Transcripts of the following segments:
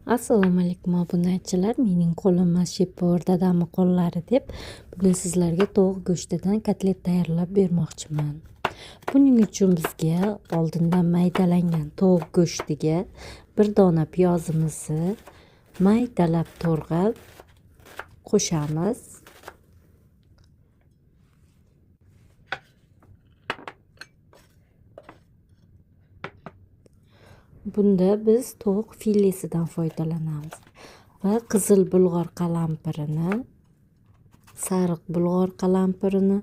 Assalomu alaykum obunachilar. Mening qo'lim Shepard dadamni qo'llari deb bugun sizlarga tovuq go'shtidan kotlet tayyorlab bermoqchiman. Buning uchun bizga oldindan maydalangan tovuq go'shtiga bir dona piyozimizni maydalab to'g'rab qo'shamiz. Bunda biz tovuq filesidan foydalanamiz va qizil bulg'or qalampirini, sariq bulg'or qalampirini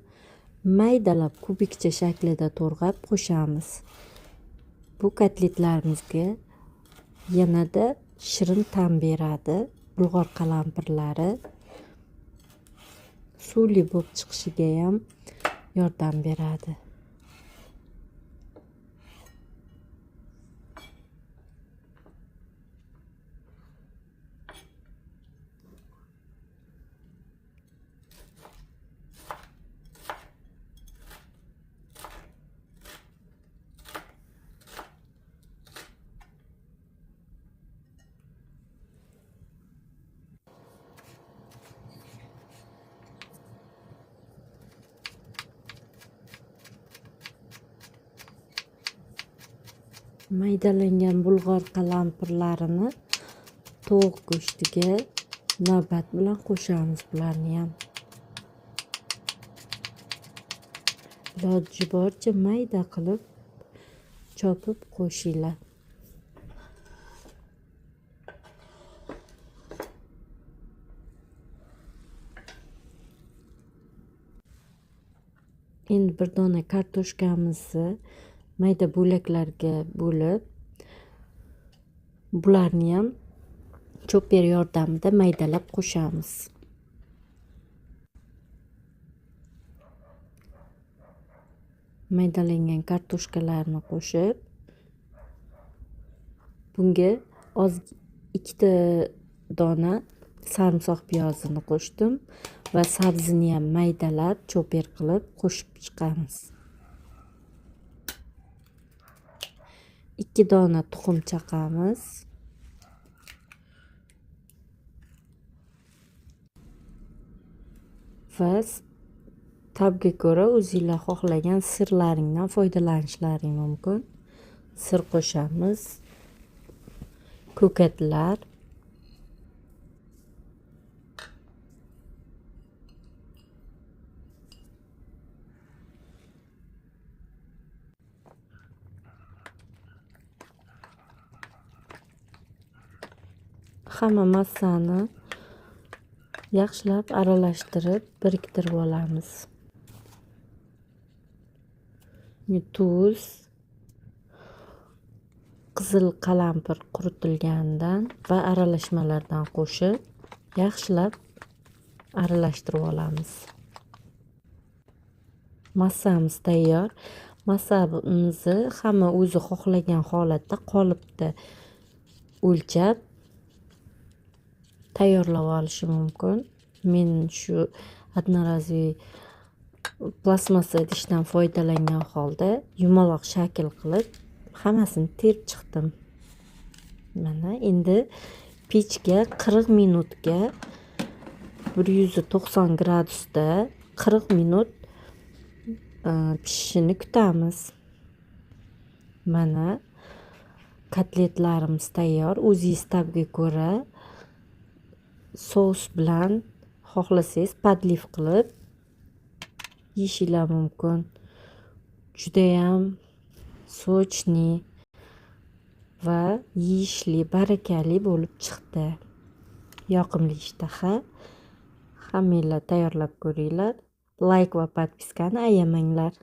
maydalab kubikcha shaklida to'g'rab qo'shamiz. Bu kotletlarimizga yanada shirin ta'm beradi. Bulg'or qalampirlari suvli bo'lib chiqishiga ham yordam beradi. Maydalangan bulg'or qalampirlarini tovuq go'shtiga navbat bilan qo'shamiz. Bularni ham iloji boricha mayda qilib chopib qo'shinglar. Endi bir dona kartoshkamizni mayda bo'laklarga bo'lib, bularni ham choper yordamida maydalab qo'shamiz. Maydalangan kartoshkalarni qo'shib, bunga ikkita dona sarimsoq piyozini qo'shdim va sabzini ham maydalab choper qilib qo'shib chiqamiz. 2 dona tuxum chaqamiz. Va tabga ko'ra o'zinglar xohlagan sirlaringdan foydalanishlaring mumkin. Sir qo'shamiz. Ko'katlar, hamma massani yaxshilab aralashtirib biriktirib olamiz. Tuz, qizil qalampir quritilganidan va aralashmalardan qo'shib yaxshilab aralashtirib olamiz. Massamiz tayyor. Massamizni hamma o'zi xohlagan holatda qolipda o'lchab tayyorlab olishi mumkin. Men shu одноразовый plastmassa idishdan foydalangan holda yumaloq shakl qilib hammasini terib chiqdim. Mana endi pechga 40 minutga 190 gradusda 40 minut pishishini kutamiz. Mana kotletlarimiz tayyor. O'zingiz tabga ko'ra sos bilan xohlasangiz podliv qilib yeyishinglar mumkin. Juda ham sochni va yeyishli, barakali bo'lib chiqdi. Yoqimli ishtaha. Hammanglar tayyorlab ko'ringlar. Like va podpiskani ayamanglar.